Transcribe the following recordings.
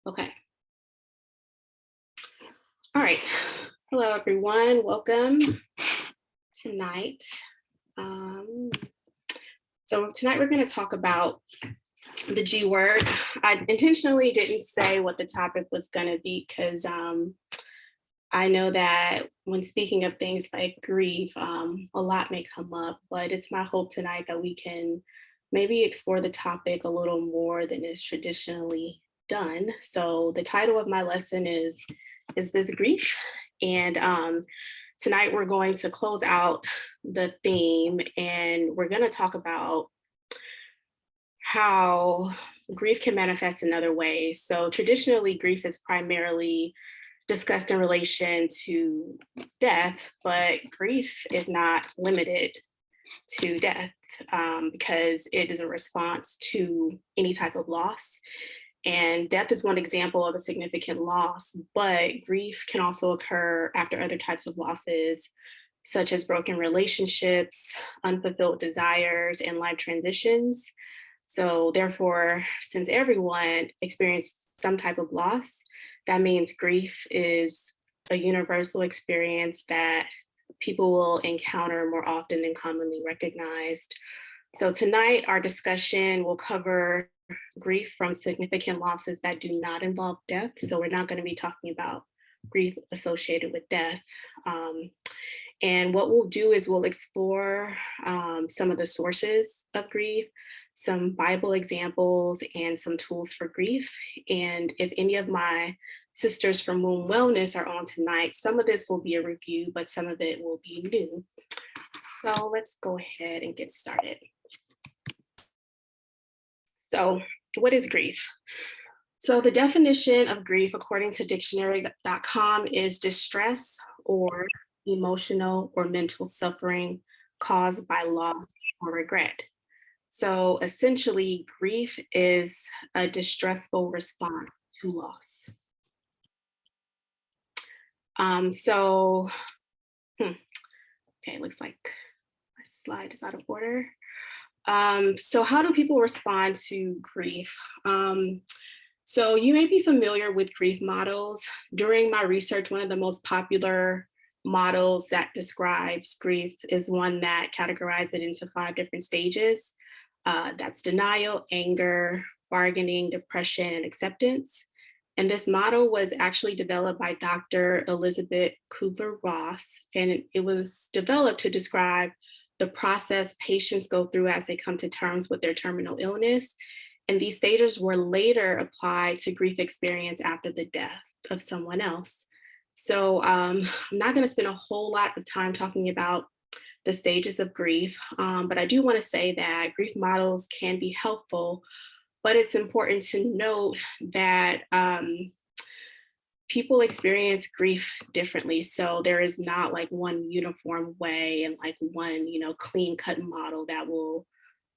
Okay. All right. Hello, everyone. Welcome tonight. Um, so tonight we're going to talk about the G word. I intentionally didn't say what the topic was going to be because I know that when speaking of things like grief, a lot may come up, but it's my hope tonight that we can maybe explore the topic a little more than is traditionally done. So the title of my lesson is this grief? And tonight we're going to close out the theme and we're going to talk about how grief can manifest in other ways. So traditionally, grief is primarily discussed in relation to death, but grief is not limited to death because it is a response to any type of loss. And death is one example of a significant loss, but grief can also occur after other types of losses, such as broken relationships, unfulfilled desires, and life transitions. So, therefore, since everyone experiences some type of loss, that means grief is a universal experience that people will encounter more often than commonly recognized. So, tonight, our discussion will cover grief from significant losses that do not involve death. So, we're not going to be talking about grief associated with death. Um, and what we'll do is we'll explore some of the sources of grief, some Bible examples, and some tools for grief. And if any of my sisters from Womb Wellness are on tonight, some of this will be a review, but some of it will be new. So let's go ahead and get started. So, what is grief? So, the definition of grief, according to dictionary.com, is distress or emotional or mental suffering caused by loss or regret. So, essentially, grief is a distressful response to loss. Um, so, hmm, okay, looks like my slide is out of order. So, how do people respond to grief? So, you may be familiar with grief models. During my research, one of the most popular models that describes grief is one that categorizes it into 5 different stages. That's denial, anger, bargaining, depression, and acceptance. And this model was actually developed by Dr. Elizabeth Kubler-Ross, and it was developed to describe the process patients go through as they come to terms with their terminal illness. And these stages were later applied to grief experience after the death of someone else. So I'm not going to spend a whole lot of time talking about the stages of grief, but I do want to say that grief models can be helpful, but it's important to note that people experience grief differently. So there is not like one uniform way and like one, clean cut model that will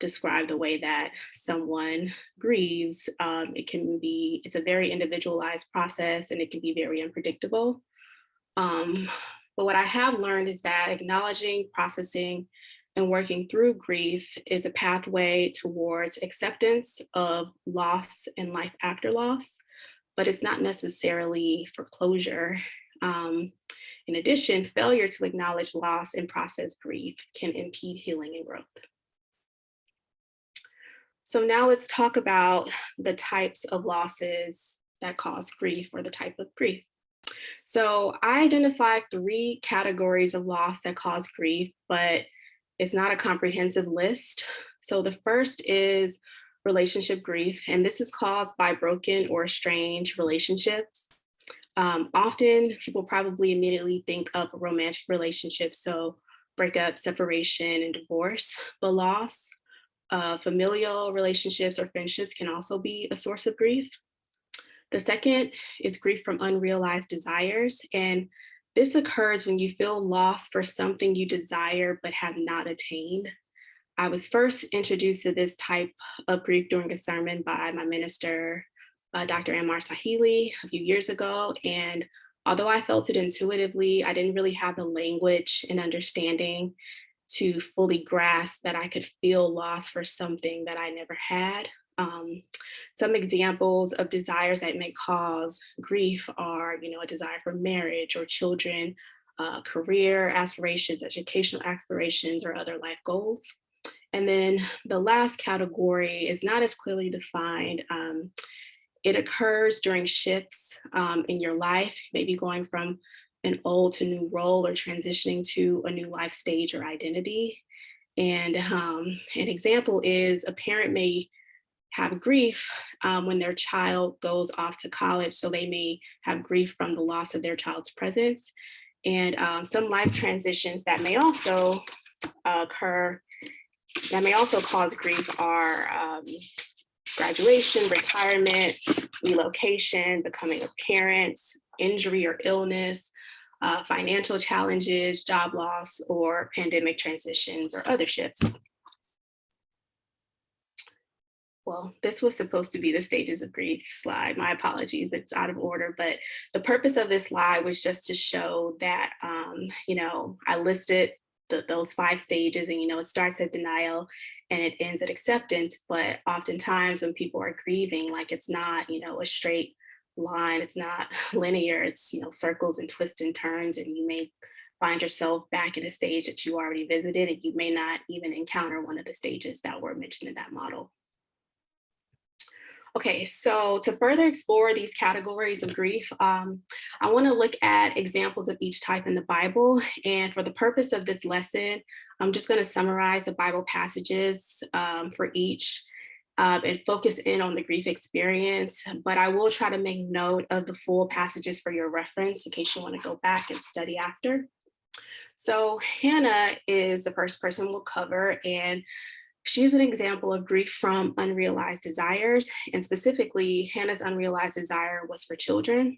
describe the way that someone grieves. It's a very individualized process and it can be very unpredictable. Um, but what I have learned is that acknowledging, processing, and working through grief is a pathway towards acceptance of loss and life after loss, but it's not necessarily for closure. Um, in addition, failure to acknowledge loss and process grief can impede healing and growth. So now let's talk about the types of losses that cause grief or the type of grief. So I identified 3 categories of loss that cause grief, but it's not a comprehensive list. So the first is relationship grief, and this is caused by broken or estranged relationships. Often people probably immediately think of romantic relationships, so breakup, separation, and divorce. The loss of familial relationships or friendships can also be a source of grief. The second is grief from unrealized desires. And this occurs when you feel lost for something you desire but have not attained. I was first introduced to this type of grief during a sermon by my minister, Dr. Ammar Sahili, a few years ago. And although I felt it intuitively, I didn't really have the language and understanding to fully grasp that I could feel loss for something that I never had. Um, some examples of desires that may cause grief are, a desire for marriage or children, career aspirations, educational aspirations, or other life goals. And then the last category is not as clearly defined. It occurs during shifts in your life, maybe going from an old to new role or transitioning to a new life stage or identity. And an example is a parent may have grief when their child goes off to college. So they may have grief from the loss of their child's presence. And some life transitions that may also occur, that may also cause grief are graduation, retirement, relocation, becoming a parent, injury or illness, financial challenges, job loss, or pandemic transitions or other shifts. Well, this was supposed to be the stages of grief slide. My apologies, it's out of order. But the purpose of this slide was just to show that, I listed those 5 stages, and, it starts at denial and it ends at acceptance. But oftentimes when people are grieving, like it's not, a straight line, it's not linear, it's, circles and twists and turns, and you may find yourself back in a stage that you already visited, and you may not even encounter one of the stages that were mentioned in that model. Okay, so to further explore these categories of grief, I want to look at examples of each type in the Bible. And for the purpose of this lesson, I'm just going to summarize the Bible passages for each and focus in on the grief experience. But I will try to make note of the full passages for your reference in case you want to go back and study after. So Hannah is the first person we'll cover, and she's an example of grief from unrealized desires. And specifically, Hannah's unrealized desire was for children.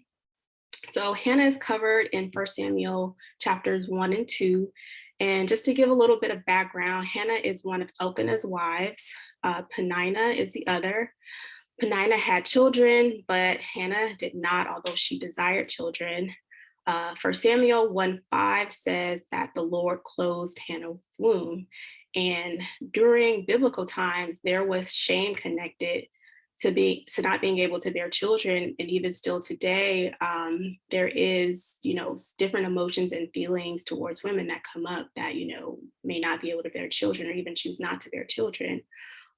So Hannah is covered in 1 Samuel chapters 1 and 2. And just to give a little bit of background, Hannah is one of Elkanah's wives. Penina is the other. Penina had children, but Hannah did not, although she desired children. 1 Samuel 1:5 says that the Lord closed Hannah's womb. And during biblical times, there was shame connected to not being able to bear children. And even still today, there is, different emotions and feelings towards women that come up that, may not be able to bear children or even choose not to bear children.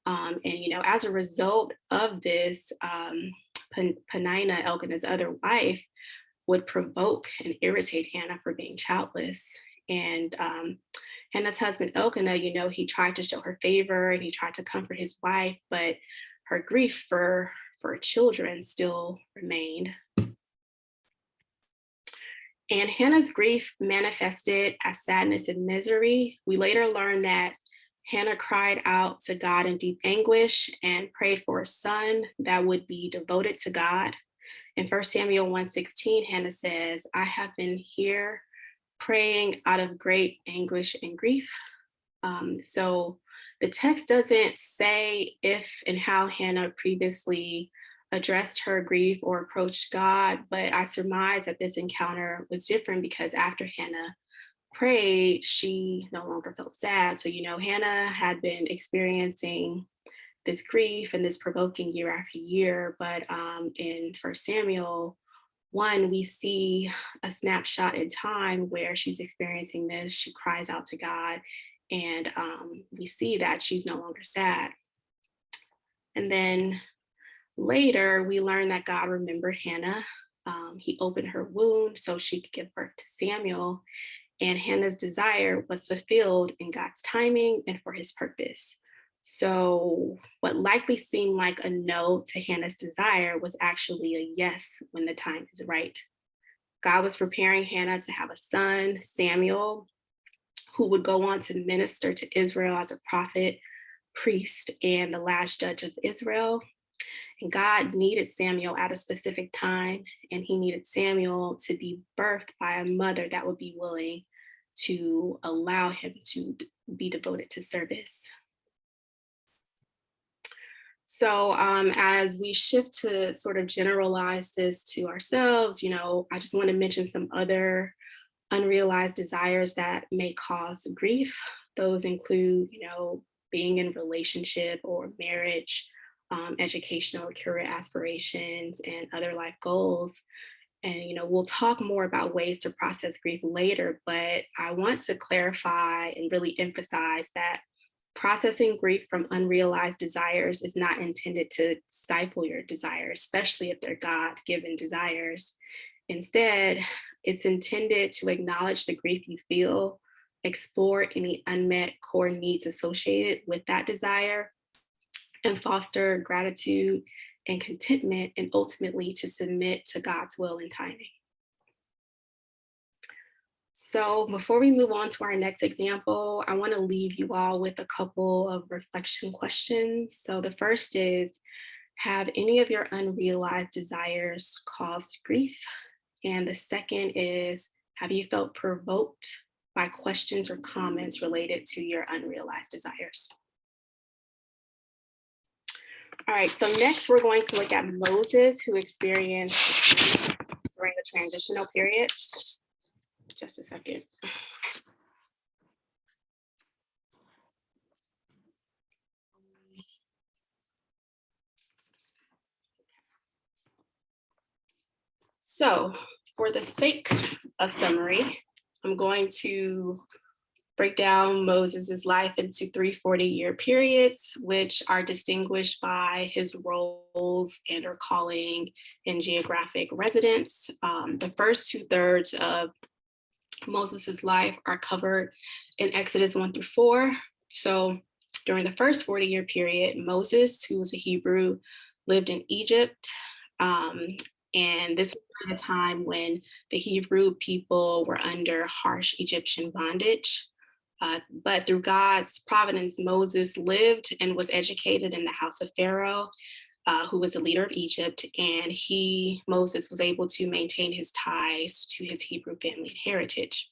As a result of this, Penina, Elkanah's other wife, would provoke and irritate Hannah for being childless. And Hannah's husband, Elkanah, he tried to show her favor and he tried to comfort his wife, but her grief for children still remained. And Hannah's grief manifested as sadness and misery. We later learned that Hannah cried out to God in deep anguish and prayed for a son that would be devoted to God. In 1 Samuel 1:16, Hannah says, I have been here praying out of great anguish and grief. So the text doesn't say if and how Hannah previously addressed her grief or approached God, but I surmise that this encounter was different because after Hannah prayed, she no longer felt sad. So, Hannah had been experiencing this grief and this provoking year after year, but in 1 Samuel 1, we see a snapshot in time where she's experiencing this. She cries out to God, and we see that she's no longer sad. And then later, we learn that God remembered Hannah. He opened her womb so she could give birth to Samuel, and Hannah's desire was fulfilled in God's timing and for his purpose. So, what likely seemed like a no to Hannah's desire was actually a yes when the time is right. God was preparing Hannah to have a son, Samuel, who would go on to minister to Israel as a prophet, priest, and the last judge of Israel. And God needed Samuel at a specific time, and he needed Samuel to be birthed by a mother that would be willing to allow him to be devoted to service. So as we shift to sort of generalize this to ourselves, I just want to mention some other unrealized desires that may cause grief. Those include, being in relationship or marriage, educational career aspirations, and other life goals. And, we'll talk more about ways to process grief later, but I want to clarify and really emphasize that processing grief from unrealized desires is not intended to stifle your desires, especially if they're God given desires. Instead, it's intended to acknowledge the grief you feel, explore any unmet core needs associated with that desire, and foster gratitude and contentment, and ultimately to submit to God's will and timing. So, before we move on to our next example, I want to leave you all with a couple of reflection questions. So, the first is, have any of your unrealized desires caused grief? And the second is, have you felt provoked by questions or comments related to your unrealized desires? All right, so next we're going to look at Moses, who experienced grief during the transitional period. Just a second. So, for the sake of summary, I'm going to break down Moses's life into three 40-year periods, which are distinguished by his roles and or calling and geographic residence. The first 2/3 of Moses's life are covered in Exodus 1-4. So during the first 40-year period, Moses, who was a Hebrew, lived in Egypt. And this was a time when the Hebrew people were under harsh Egyptian bondage. But through God's providence, Moses lived and was educated in the house of Pharaoh, who was the leader of Egypt. And Moses, was able to maintain his ties to his Hebrew family and heritage.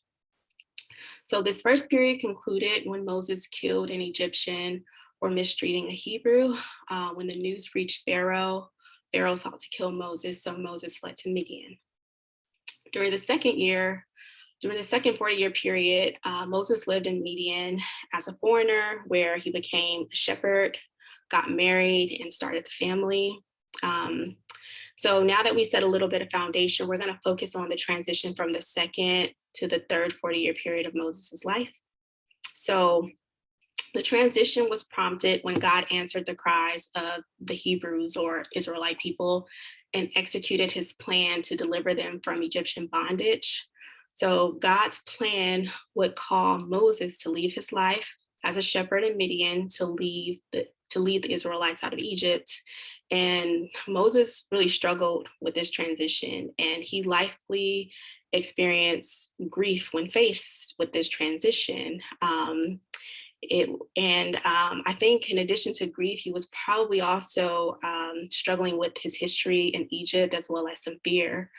So this first period concluded when Moses killed an Egyptian for mistreating a Hebrew. When the news reached Pharaoh, Pharaoh sought to kill Moses, so Moses fled to Midian. During the second 40-year period, Moses lived in Midian as a foreigner, where he became a shepherd, got married, and started a family. So now that we set a little bit of foundation, we're going to focus on the transition from the second to the third 40-year period of Moses' life. So the transition was prompted when God answered the cries of the Hebrews, or Israelite people, and executed his plan to deliver them from Egyptian bondage. So God's plan would call Moses to leave his life as a shepherd in Midian to lead the Israelites out of Egypt. And Moses really struggled with this transition, and he likely experienced grief when faced with this transition. I think in addition to grief, he was probably also struggling with his history in Egypt, as well as some fear,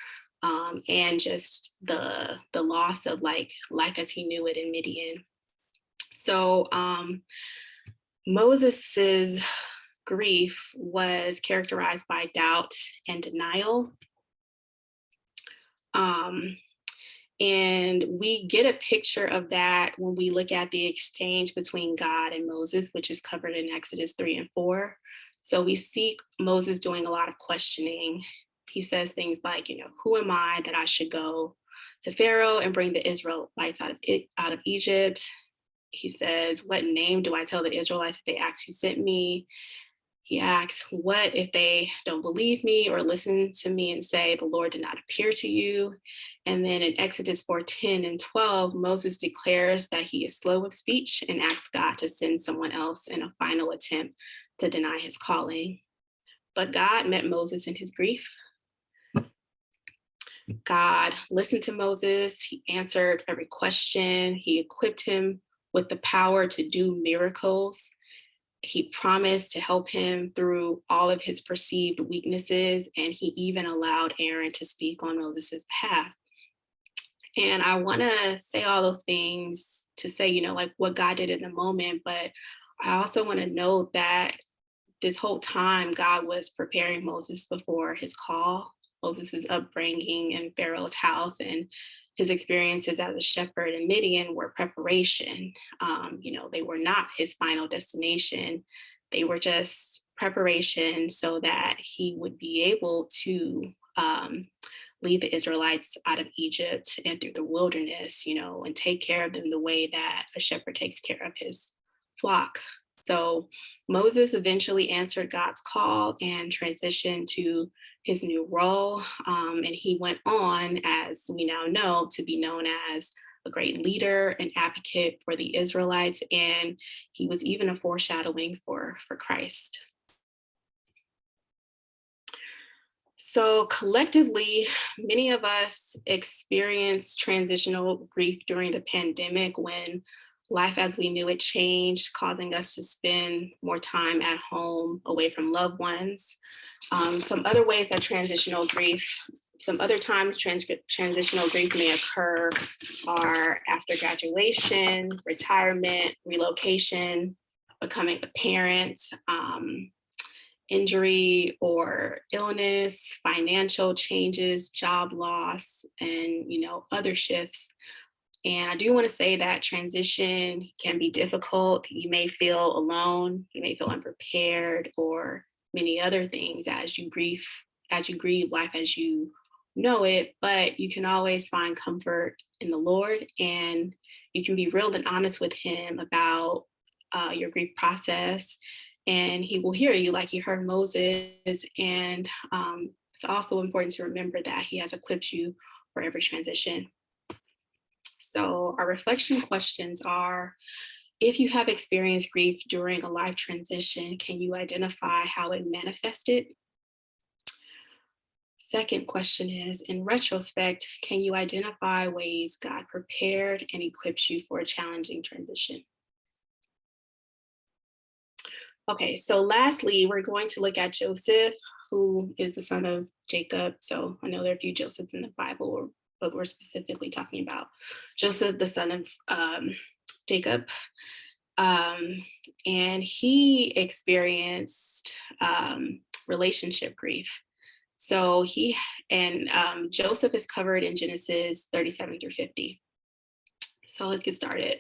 and just the loss of life as he knew it in Midian. So Moses's grief was characterized by doubt and denial. And we get a picture of that when we look at the exchange between God and Moses, which is covered in Exodus 3-4. So we see Moses doing a lot of questioning. He says things like, who am I that I should go to Pharaoh and bring the Israelites out of Egypt? He says, what name do I tell the Israelites if they ask who sent me? He asks, what if they don't believe me or listen to me and say, the Lord did not appear to you? And then in Exodus 4:10-12, Moses declares that he is slow of speech and asks God to send someone else in a final attempt to deny his calling. But God met Moses in his grief. God listened to Moses. He answered every question. He equipped him with the power to do miracles. He promised to help him through all of his perceived weaknesses, and he even allowed Aaron to speak on Moses' behalf. And I want to say all those things to say, like what God did in the moment, but I also want to note that this whole time God was preparing Moses before his call. Moses' upbringing in Pharaoh's house and his experiences as a shepherd in Midian were preparation. They were not his final destination. They were just preparation so that he would be able to lead the Israelites out of Egypt and through the wilderness, and take care of them the way that a shepherd takes care of his flock. So Moses eventually answered God's call and transitioned to his new role. And he went on, as we now know, to be known as a great leader and advocate for the Israelites. And he was even a foreshadowing for Christ. So collectively, many of us experienced transitional grief during the pandemic when life as we knew it changed, causing us to spend more time at home away from loved ones. Some other ways that some other times transitional grief may occur are after graduation, retirement, relocation, becoming a parent, injury or illness, financial changes, job loss, and other shifts. And I do want to say that transition can be difficult. You may feel alone, you may feel unprepared, or many other things as you grieve life as you know it, but you can always find comfort in the Lord, and you can be real and honest with him about your grief process, and he will hear you like he heard Moses. And it's also important to remember that he has equipped you for every transition. So our reflection questions are: if you have experienced grief during a life transition, can you identify how it manifested? Second question is, in retrospect, can you identify ways God prepared and equipped you for a challenging transition? Okay, so lastly, we're going to look at Joseph, who is the son of Jacob. So I know there are a few Josephs in the Bible, but we're specifically talking about Joseph, the son of Jacob. And he experienced relationship grief. So Joseph is covered in Genesis 37 through 50. So let's get started.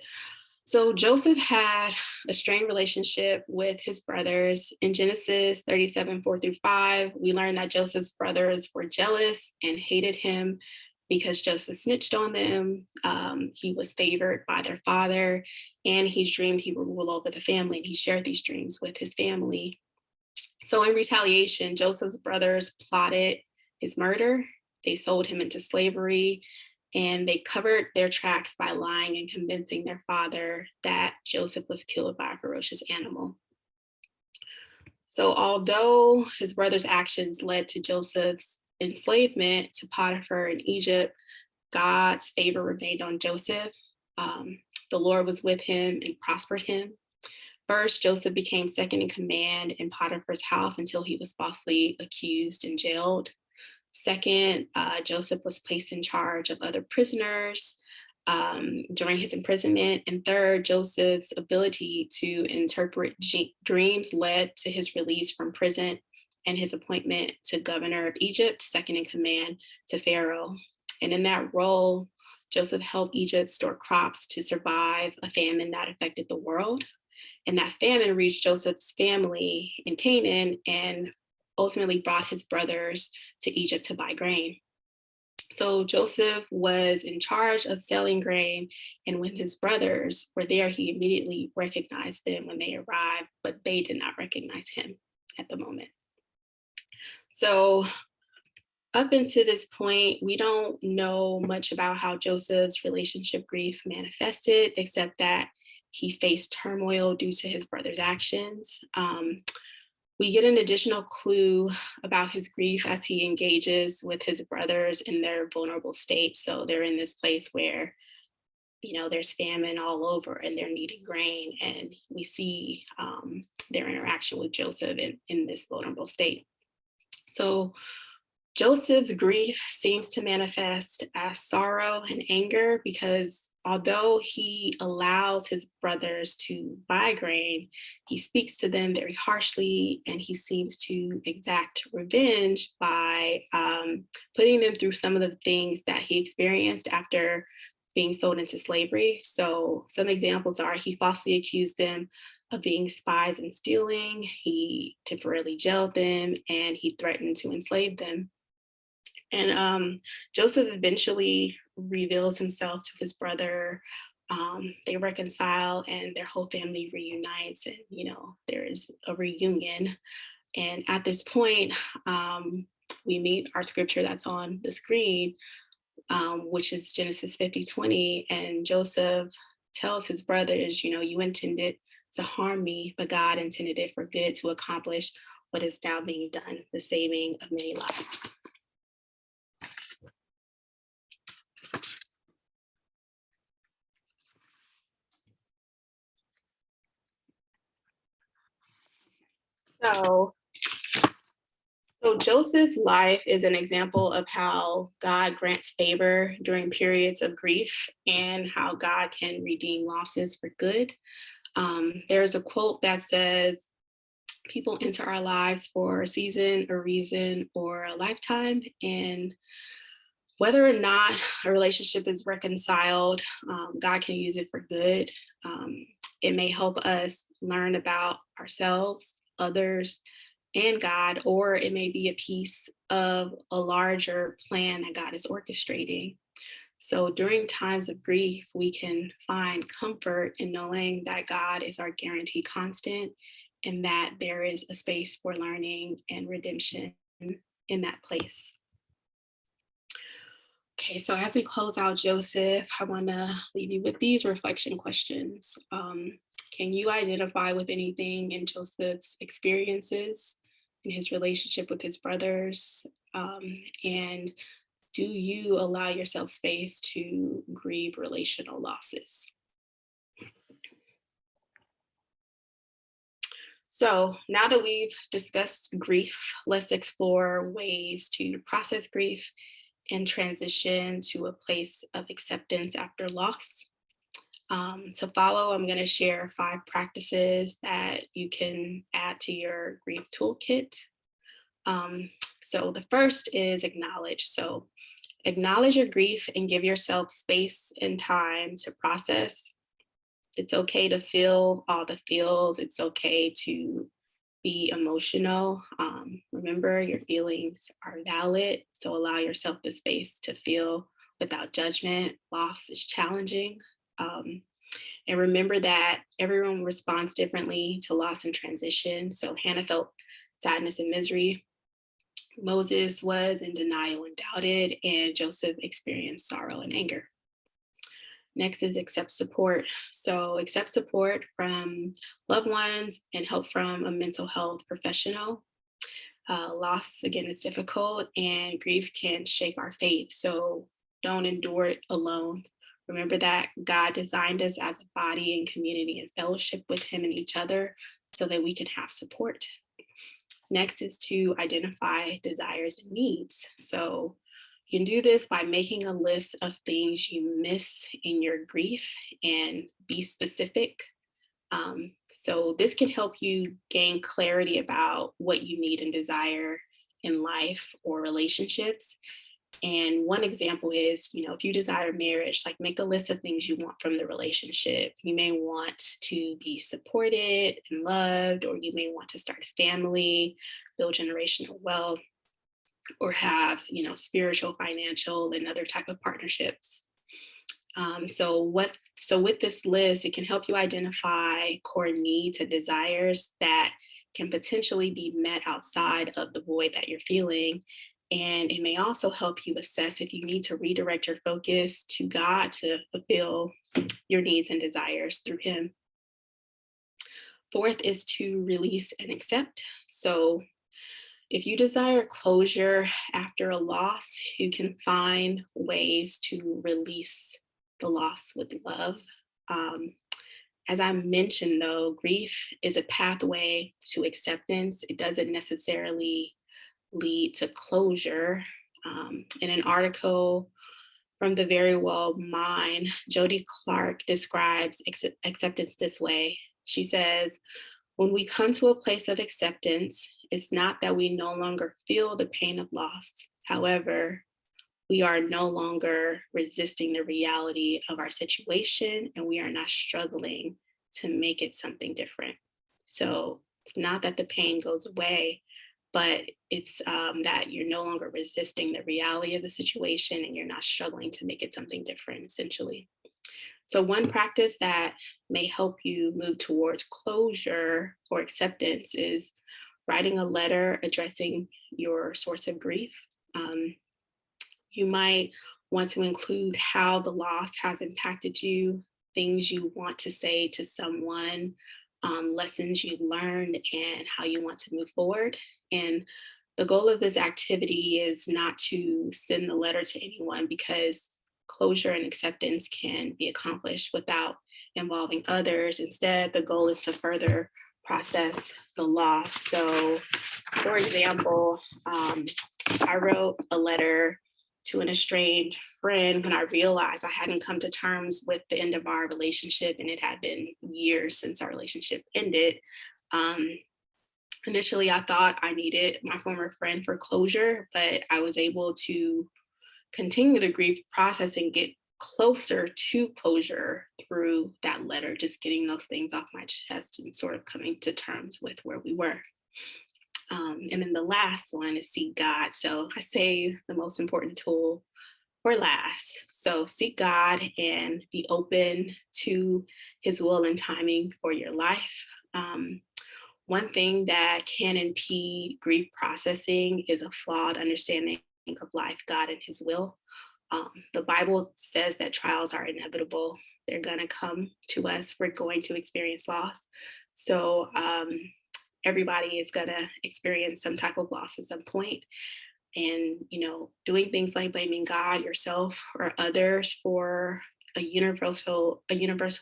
So Joseph had a strained relationship with his brothers. In Genesis 37, 4 through 5, we learn that Joseph's brothers were jealous and hated him because Joseph snitched on them. He was favored by their father, and he dreamed he would rule over the family, and he shared these dreams with his family. So in retaliation, Joseph's brothers plotted his murder. They sold him into slavery, and they covered their tracks by lying and convincing their father that Joseph was killed by a ferocious animal. So although his brothers' actions led to Joseph's enslavement to Potiphar in Egypt, God's favor remained on Joseph. The Lord was with him and prospered him. First, Joseph became second in command in Potiphar's house until he was falsely accused and jailed. Second, Joseph was placed in charge of other prisoners during his imprisonment. And third, Joseph's ability to interpret dreams led to his release from prison and his appointment to governor of Egypt, second in command to Pharaoh. And in that role, Joseph helped Egypt store crops to survive a famine that affected the world. And that famine reached Joseph's family in Canaan and ultimately brought his brothers to Egypt to buy grain. So Joseph was in charge of selling grain, and when his brothers were there, he immediately recognized them when they arrived, but they did not recognize him at the moment. So up until this point, we don't know much about how Joseph's relationship grief manifested, except that he faced turmoil due to his brother's actions. We get an additional clue about his grief as he engages with his brothers in their vulnerable state. So they're in this place where, there's famine all over and they're needing grain. And we see their interaction with Joseph in this vulnerable state. So Joseph's grief seems to manifest as sorrow and anger because although he allows his brothers to buy grain, he speaks to them very harshly, and he seems to exact revenge by putting them through some of the things that he experienced after being sold into slavery. So some examples are he falsely accused them of being spies and stealing. He temporarily jailed them and he threatened to enslave them. And Joseph eventually reveals himself to his brother. They reconcile and their whole family reunites, and there is a reunion. And at this point, we meet our scripture that's on the screen, which is Genesis 50:20. And Joseph tells his brothers, you intended to harm me, but God intended it for good to accomplish what is now being done, the saving of many lives. So, so Joseph's life is an example of how God grants favor during periods of grief and how God can redeem losses for good. There's a quote that says, people enter our lives for a season, a reason, or a lifetime. And whether or not a relationship is reconciled, God can use it for good. It may help us learn about ourselves, others, and God, or it may be a piece of a larger plan that God is orchestrating. So during times of grief, we can find comfort in knowing that God is our guaranteed constant and that there is a space for learning and redemption in that place. Okay, so as we close out Joseph, I want to leave you with these reflection questions. Can you identify with anything in Joseph's experiences, in his relationship with his brothers? And do you allow yourself space to grieve relational losses? So now that we've discussed grief, let's explore ways to process grief and transition to a place of acceptance after loss. To follow, I'm going to share 5 practices that you can add to your grief toolkit. Um, so the first is acknowledge. So acknowledge your grief and give yourself space and time to process. It's okay to feel all the feels. It's okay to be emotional. Remember, your feelings are valid. So allow yourself the space to feel without judgment. Loss is challenging. And remember that everyone responds differently to loss and transition. So Hannah felt sadness and misery. Moses was in denial and doubted, and Joseph experienced sorrow and anger. Next is accept support. So accept support from loved ones and help from a mental health professional. Loss, again, is difficult and grief can shake our faith. So don't endure it alone. Remember that God designed us as a body and community and fellowship with Him and each other so that we can have support. Next is to identify desires and needs. So you can do this by making a list of things you miss in your grief and be specific. So this can help you gain clarity about what you need and desire in life or relationships. And one example is, if you desire marriage, like make a list of things you want from the relationship. You may want to be supported and loved, or you may want to start a family, build generational wealth, or have, spiritual, financial, and other type of partnerships. So with this list, it can help you identify core needs and desires that can potentially be met outside of the void that you're feeling. And it may also help you assess if you need to redirect your focus to God to fulfill your needs and desires through Him. Fourth is to release and accept. So if you desire closure after a loss, you can find ways to release the loss with love. As I mentioned, though, grief is a pathway to acceptance. It doesn't necessarily lead to closure. In an article from the Very Well Mind, Jody Clark describes acceptance this way. She says, when we come to a place of acceptance, it's not that we no longer feel the pain of loss. However, we are no longer resisting the reality of our situation and we are not struggling to make it something different. So it's not that the pain goes away, but it's that you're no longer resisting the reality of the situation and you're not struggling to make it something different, essentially. So, one practice that may help you move towards closure or acceptance is writing a letter addressing your source of grief. Um, you might want to include how the loss has impacted you, things you want to say to someone, lessons you learned, and how you want to move forward. And the goal of this activity is not to send the letter to anyone because closure and acceptance can be accomplished without involving others. Instead, the goal is to further process the loss. So, for example, I wrote a letter to an estranged friend when I realized I hadn't come to terms with the end of our relationship, and it had been years since our relationship ended. Um, Initially, I thought I needed my former friend for closure, but I was able to continue the grief process and get closer to closure through that letter, just getting those things off my chest and sort of coming to terms with where we were. And then the last one is seek God. So I say the most important tool for last. So seek God and be open to his will and timing for your life. One thing that can impede grief processing is a flawed understanding of life, God, and his will. The Bible says that trials are inevitable. They're going to come to us. We're going to experience loss. So everybody is going to experience some type of loss at some point. And, doing things like blaming God, yourself, or others for a universal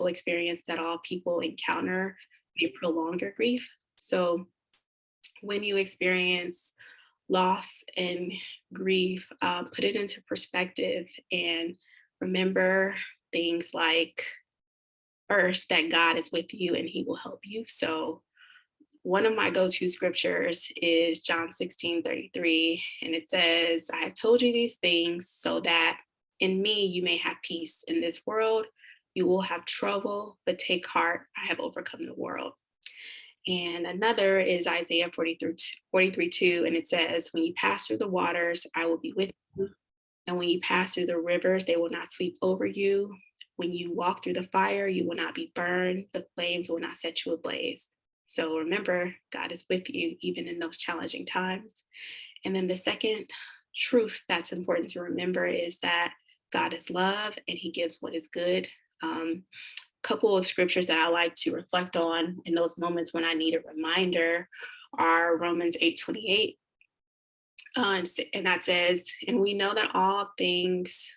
experience that all people encounter may prolong your grief. So when you experience loss and grief, put it into perspective and remember things like first that God is with you and he will help you. So one of my go-to scriptures is John 16:33, and it says, I have told you these things so that in me you may have peace. In this world, you will have trouble, but take heart, I have overcome the world. And another is Isaiah 43:2, and it says, when you pass through the waters, I will be with you. And when you pass through the rivers, they will not sweep over you. When you walk through the fire, you will not be burned. The flames will not set you ablaze. So remember, God is with you even in those challenging times. And then the second truth that's important to remember is that God is love and he gives what is good. Couple of scriptures that I like to reflect on in those moments when I need a reminder are Romans 8:28. And that says, and we know that all things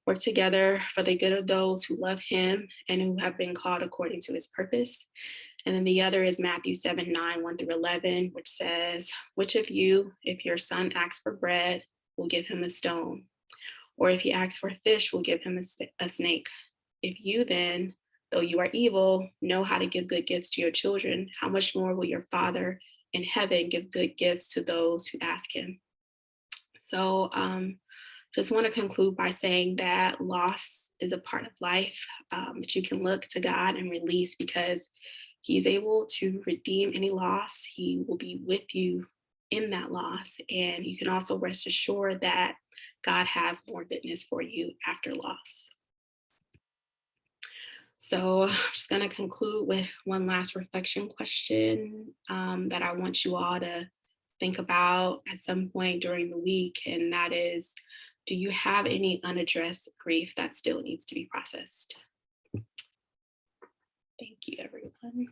work together for the good of those who love him and who have been called according to his purpose. And then the other is Matthew 7:9, 1 through 11, which says, which of you, if your son asks for bread, will give him a stone? Or if he asks for fish, will give him a snake? If you then, though you are evil, know how to give good gifts to your children, how much more will your Father in heaven give good gifts to those who ask him? So just want to conclude by saying that loss is a part of life, but you can look to God and release because he's able to redeem any loss. He will be with you in that loss. And you can also rest assured that God has more goodness for you after loss. So I'm just going to conclude with one last reflection question that I want you all to think about at some point during the week. And that is, do you have any unaddressed grief that still needs to be processed? Thank you, everyone.